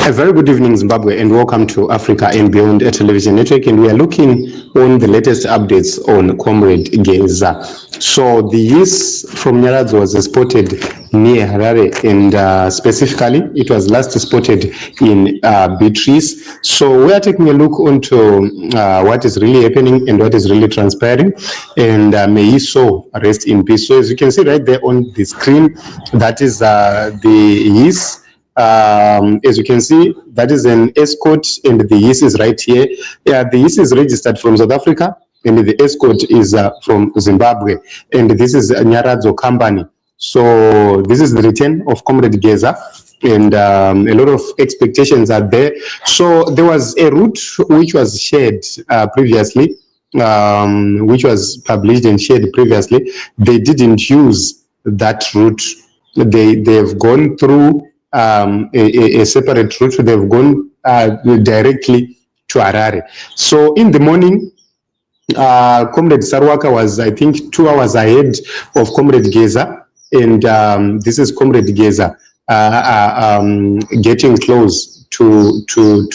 A very good evening, Zimbabwe, and welcome to Africa and Beyond a Television Network. And we are looking on the latest updates on Comrade Gaza. So the yeast from Nyaradzo was spotted near Harare, and specifically it was last spotted in Beatrice. So we are taking a look onto what is really happening and what is really transpiring, and may he so rest in peace. So as you can see right there on the screen, that is the yeast. As you can see, that is an escort, and the yeast is right here. Yeah, the yeast is registered from South Africa, and the escort is from Zimbabwe, and this is a Nyaradzo company. So this is the return of Comrade Gaza, and a lot of expectations are there. So there was a route which was shared previously, which was published and shared previously. They didn't use that route. They've gone through a separate route. They've gone directly to Harare. So in the morning, Comrade Sarwaka was, I think, 2 hours ahead of Comrade Geza, and this is Comrade Geza getting close to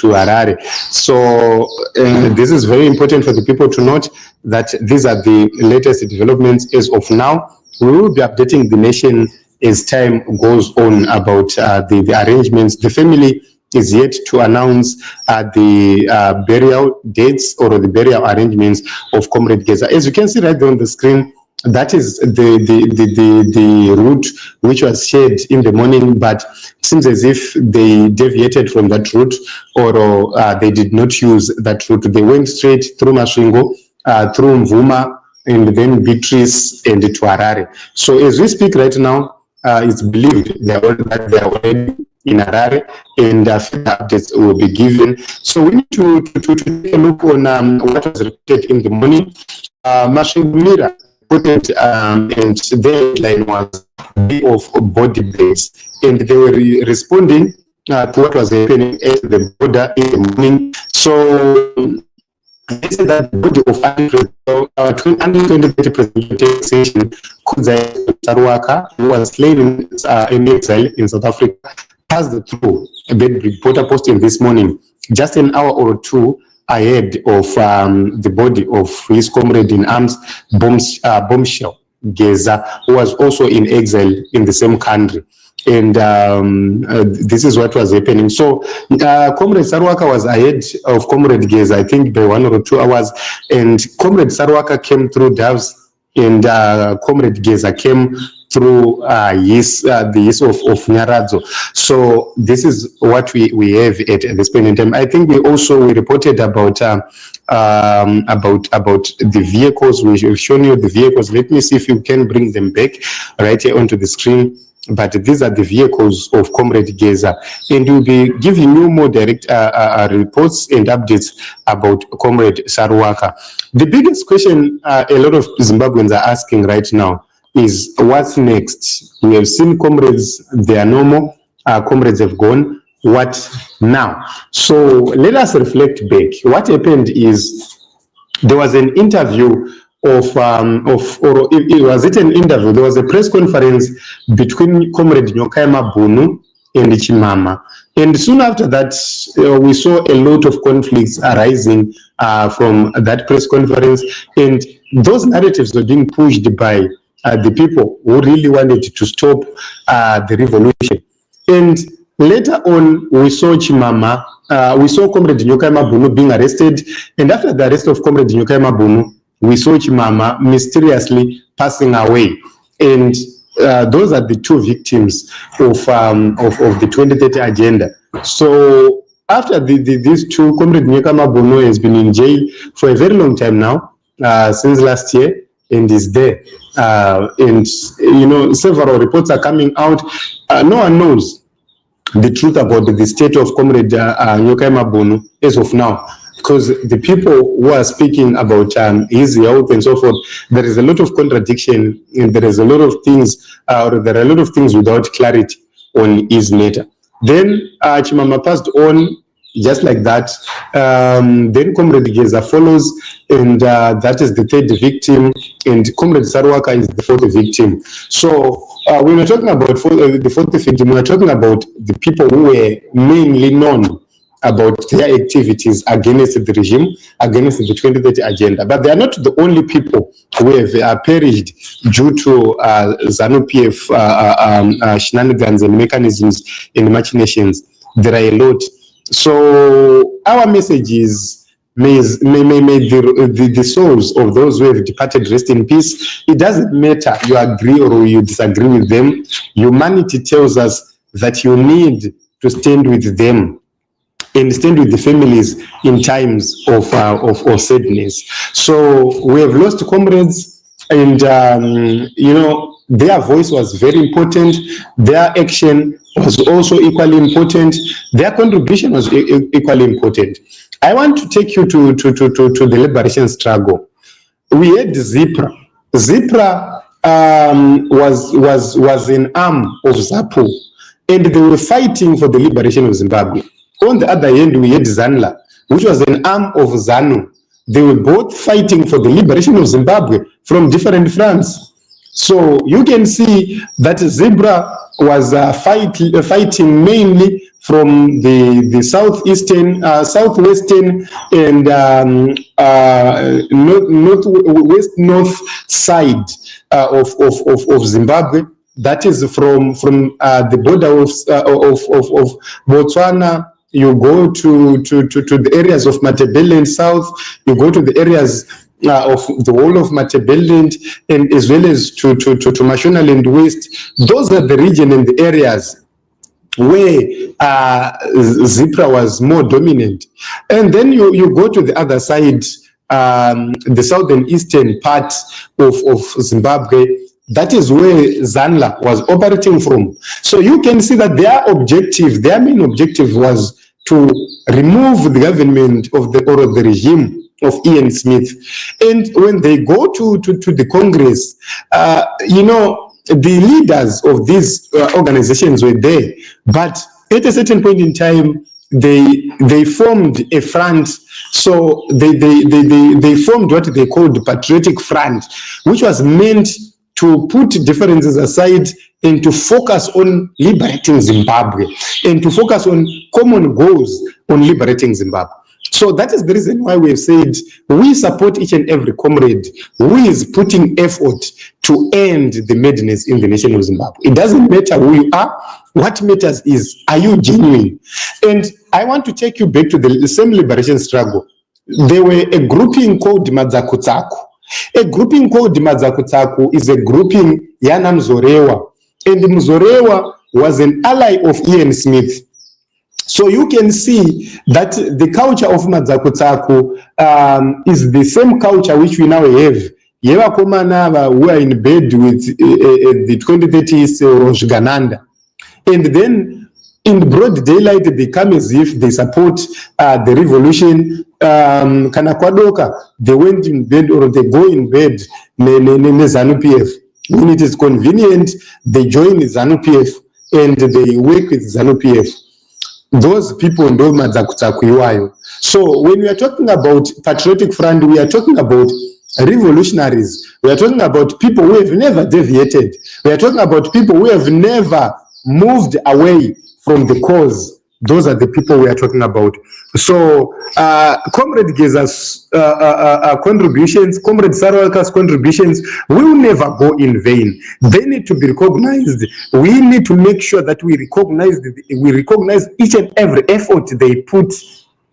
Harare. So this is very important for the people to note that these are the latest developments as of now. We will be updating the nation as time goes on about the arrangements. The family is yet to announce the burial dates or the burial arrangements of Comrade Gaza. As you can see right there on the screen, that is the route which was shared in the morning, but it seems as if they deviated from that route, or they did not use that route. They went straight through Masvingo, through Mvuma, and then Beatrice and to Harare. So as we speak right now, it's believed that they are already in Harare, and further updates will be given. So we need to take a look on what was reported in the morning. Mashingumira reported, and their headline was Day of Body Bags, and they were responding to what was happening at the border in the morning. So they said that the body of under 2020 presidential session, Cde Geza, who was slain in exile in South Africa, passed through a bed reporter posting this morning, just an hour or two ahead of the body of his comrade in arms, Bombshell Geza, who was also in exile in the same country. And this is what was happening. So Comrade Sarwaka was ahead of Comrade Gaza, I think by 1 or 2 hours, and Comrade Sarwaka came through Doves, and Comrade Gaza came through the east of Nyaradzo. So this is what we have at this point in time. I think we reported about the vehicles. We've shown you the vehicles. Let me see if you can bring them back right here onto the screen. But these are the vehicles of Comrade Gaza, and we'll be giving you more direct reports and updates about Comrade Sarwaka. The biggest question a lot of Zimbabweans are asking right now is, what's next? We have seen comrades, they are normal, comrades have gone, what now? So let us reflect back. What happened is, there was an interview there was a press conference between Comrade Nyokaima Bunu and Chimama. And soon after that, we saw a lot of conflicts arising from that press conference. And those narratives were being pushed by the people who really wanted to stop the revolution. And later on, we saw Chimama, we saw Comrade Nyokaima Bunu being arrested. And after the arrest of Comrade Nyokaima Bunu, we saw Chimama mysteriously passing away. And those are the two victims of the 2030 agenda. So after these two, Comrade Nyokaima Bunu has been in jail for a very long time now, since last year, and is there. And, you know, several reports are coming out. No one knows the truth about the state of Comrade Nyokaima Bunu as of now, because the people who are speaking about his health and so forth, there is a lot of contradiction, and there is a lot of things, there are a lot of things without clarity on his matter. Then Chimama passed on just like that. Then Comrade Geza follows, and that is the third victim, and Comrade Sarwaka is the fourth victim. So when we're talking about the fourth victim, we're talking about the people who were mainly known about their activities against the regime, against the 2030 agenda. But they are not the only people who have perished due to ZANU-PF shenanigans and mechanisms and machinations. There are a lot. So our message is, may the souls of those who have departed rest in peace. It doesn't matter you agree or you disagree with them. Humanity tells us that you need to stand with them and stand with the families in times of sadness. So we have lost comrades, and you know, their voice was very important. Their action was also equally important. Their contribution was equally important. I want to take you to the liberation struggle. We had ZIPRA. ZIPRA was an arm of ZAPU, and they were fighting for the liberation of Zimbabwe. On the other hand, we had ZANLA, which was an arm of ZANU. They were both fighting for the liberation of Zimbabwe from different fronts. So you can see that ZIPRA was fighting mainly from the southeastern, southwestern, and north side of Zimbabwe. That is from the border of Botswana. You go to the areas of Matabeleland South. You go to the areas of the whole of Matabeleland, and as well as to Mashonaland West. Those are the region and the areas where ZIPRA was more dominant. And then you go to the other side, the southern eastern part of Zimbabwe. That is where ZANLA was operating from. So you can see that their main objective was to remove the government of the regime of Ian Smith. And when they go to the Congress, you know, the leaders of these organizations were there, but at a certain point in time, they formed a front. So they formed what they called the Patriotic Front, which was meant to put differences aside and to focus on liberating Zimbabwe and to focus on common goals on liberating Zimbabwe. So that is the reason why we have said we support each and every comrade who is putting effort to end the madness in the nation of Zimbabwe. It doesn't matter who you are. What matters is, are you genuine? And I want to take you back to the same liberation struggle. There were a grouping called Madzakutsaku. A grouping called Madzakutsaku is a grouping Yana Mzorewa. And Mzorewa was an ally of Ian Smith. So you can see that the culture of Madzakutsaku is the same culture which we now have. Yevakomana who are in bed with the 2030s Rosh Gananda. And then in broad daylight, they come as if they support the revolution. Kanakwadoka, they went in bed or they go in bed ZANU-PF. When it is convenient, they join ZANU-PF and they work with ZANU-PF. Those people know Madzakutsaku iwayo. So when we are talking about Patriotic Front, we are talking about revolutionaries. We are talking about people who have never deviated. We are talking about people who have never moved away from the cause. Those are the people we are talking about. So, Comrade Gaza's contributions, Comrade Sarawaka's contributions will never go in vain. They need to be recognized. We need to make sure that we recognize each and every effort they put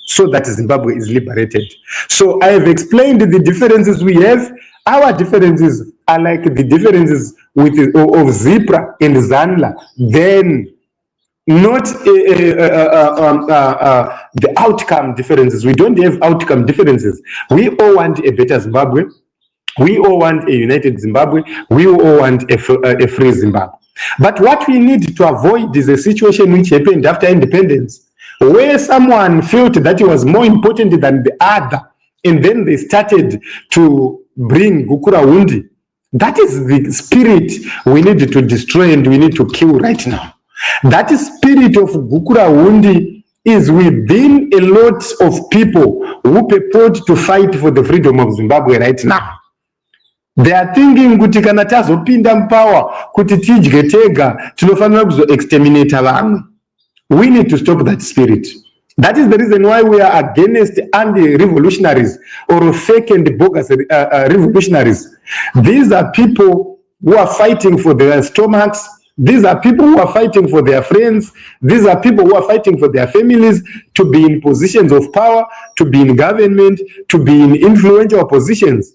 so that Zimbabwe is liberated. So I have explained the differences we have. Our differences are like the differences of ZIPRA and ZANLA. Then not the outcome differences. We don't have outcome differences. We all want a better Zimbabwe. We all want a united Zimbabwe. We all want a free Zimbabwe. But what we need to avoid is a situation which happened after independence, where someone felt that it was more important than the other, and then they started to bring Gukura Wundi. That is the spirit we need to destroy and we need to kill right now. That spirit of Gukura Wundi is within a lot of people who purport to fight for the freedom of Zimbabwe right now. They are thinking kuti kana tazopinda mupower kuti tidye tega tinofanira kuzo-exterminate vamwe. We need to stop that spirit. That is the reason why we are against anti-revolutionaries or fake and bogus revolutionaries. These are people who are fighting for their stomachs. These are people who are fighting for their friends. These are people who are fighting for their families to be in positions of power, to be in government, to be in influential positions.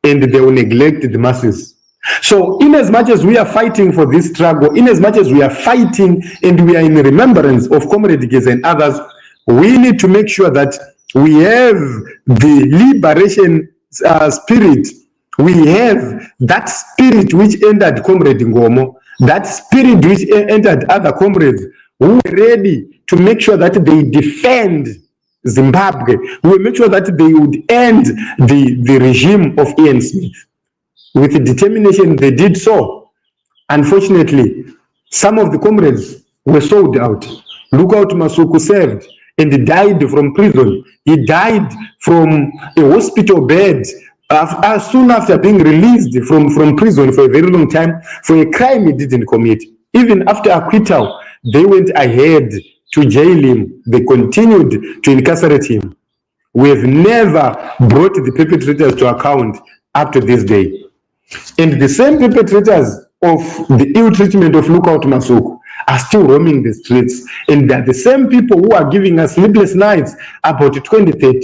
And they will neglect the masses. So in as much as we are fighting for this struggle, in as much as we are fighting and we are in remembrance of Comrade Gaza and others, we need to make sure that we have the liberation spirit. We have that spirit which entered Comrade Ngomo, that spirit which entered other comrades who are ready to make sure that they defend Zimbabwe. We will make sure that they would end the regime of Ian Smith. With determination, they did so. Unfortunately, some of the comrades were sold out. Lookout Masuku served and died from prison. He died from a hospital bed soon after being released from prison for a very long time for a crime he didn't commit. Even after acquittal, they went ahead to jail him. They continued to incarcerate him. We have never brought the perpetrators to account up to this day. And the same perpetrators of the ill treatment of Lookout Masuku are still roaming the streets. And they're the same people who are giving us sleepless nights about 2030.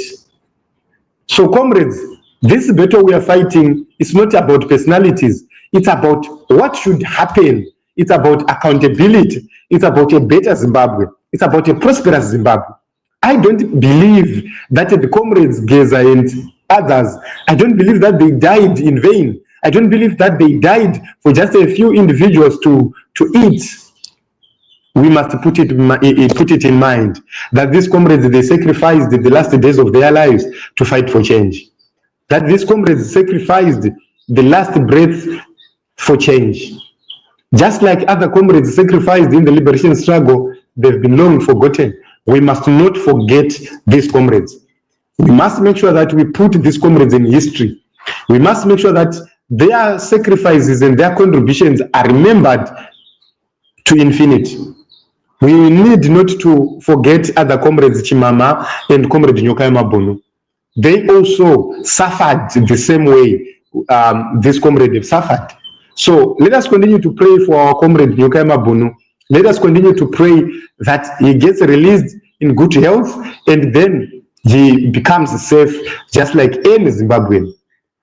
So comrades, this battle we are fighting is not about personalities. It's about what should happen. It's about accountability. It's about a better Zimbabwe. It's about a prosperous Zimbabwe. I don't believe that the Comrades Gaza and others, I don't believe that they died in vain. I don't believe that they died for just a few individuals to eat. We must put it in mind that these comrades, they sacrificed the last days of their lives to fight for change. That these comrades sacrificed the last breath for change. Just like other comrades sacrificed in the liberation struggle, they've been long forgotten. We must not forget these comrades. We must make sure that we put these comrades in history. We must make sure that their sacrifices and their contributions are remembered to infinity. We need not to forget other comrades, Chimama and Comrade Nyokaima Bono. They also suffered the same way this comrade have suffered. So let us continue to pray for our comrade Nyokaima Bono. Let us continue to pray that he gets released in good health and then he becomes safe just like any Zimbabwean.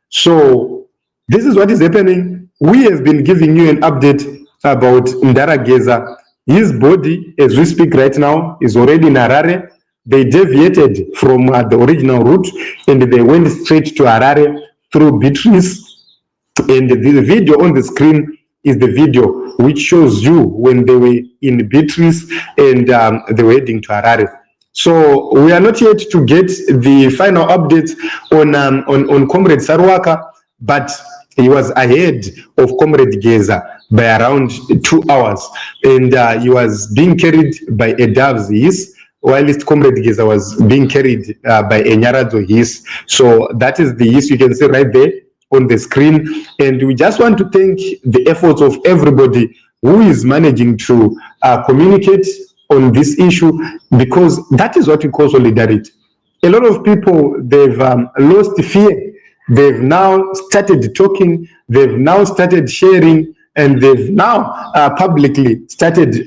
So this is what is happening. We have been giving you an update about Cde Geza. His body, as we speak right now, is already in Harare. They deviated from the original route and they went straight to Harare through Beatrice. And the video on the screen is the video which shows you when they were in Beatrice and they were heading to Harare. So we are not yet to get the final updates on Comrade Sarwaka, but he was ahead of Comrade Gaza by around 2 hours, and he was being carried by a dove's hiss, while Comrade Gaza was being carried by a Nyaradzo hiss. So that is the hiss you can see right there on the screen. And we just want to thank the efforts of everybody who is managing to communicate on this issue, because that is what we call solidarity. A lot of people, they've lost fear. They've now started talking, they've now started sharing, and they've now publicly started,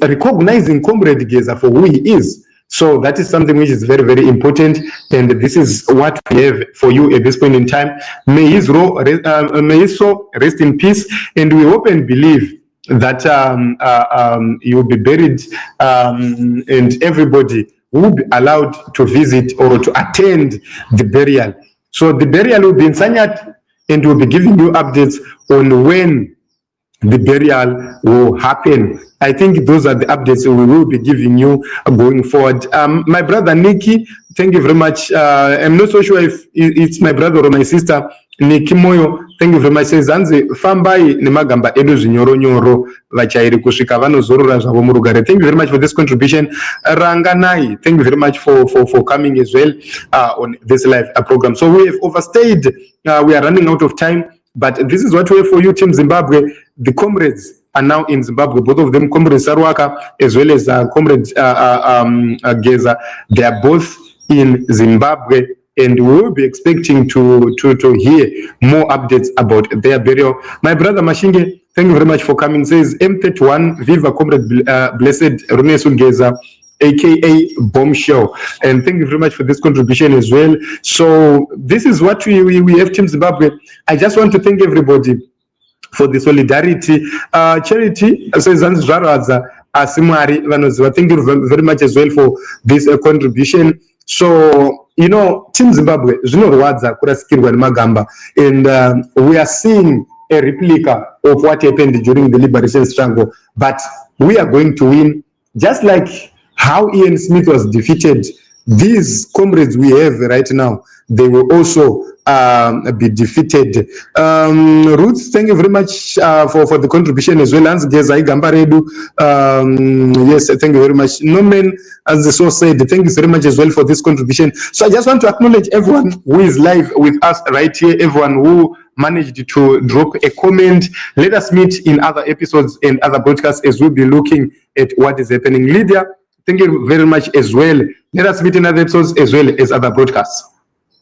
recognizing Comrade Gaza for who he is. So that is something which is very, very important, and this is what we have for you at this point in time. May his soul rest in peace, and we hope and believe that he will be buried, and everybody will be allowed to visit or to attend the burial. So the burial will be in Sanyati, and we'll be giving you updates on when the burial will happen. I think those are the updates we will be giving you going forward. My brother Nikki, thank you very much. I'm not so sure if it's my brother or my sister. Nikimoyo, thank you very much. Says Zanzi fambai nemagamba edu zvinyoronyoro vachairi kusvika vanozorora zvavo murugare. Thank you very much for this contribution. Ranganai, thank you very much for coming as well on this live program. So we have overstayed. We are running out of time, but this is what we have for you, Team Zimbabwe. The comrades are now in Zimbabwe. Both of them, Comrade Sarwaka as well as Comrade Geza. They are both in Zimbabwe. And we will be expecting to hear more updates about their burial. My brother Mashinge, thank you very much for coming. Says M31, Viva Comrade Blessed Runesu Geza, aka Bombshell. And thank you very much for this contribution as well. So this is what we have, Team Zimbabwe. I just want to thank everybody for the solidarity. Charity says Asimari Vanoziva. Thank you very much as well for this contribution. So, you know, Team Zimbabwe, and we are seeing a replica of what happened during the liberation struggle, but we are going to win. Just like how Ian Smith was defeated, these comrades we have right now, they will also be defeated. Ruth, thank you very much for the contribution as well. Yes, thank you very much. Norman, as the source said, thank you very much as well for this contribution. So I just want to acknowledge everyone who is live with us right here, everyone who managed to drop a comment. Let us meet in other episodes and other broadcasts as we'll be looking at what is happening. Lydia, thank you very much as well. Let us meet in other episodes as well as other broadcasts.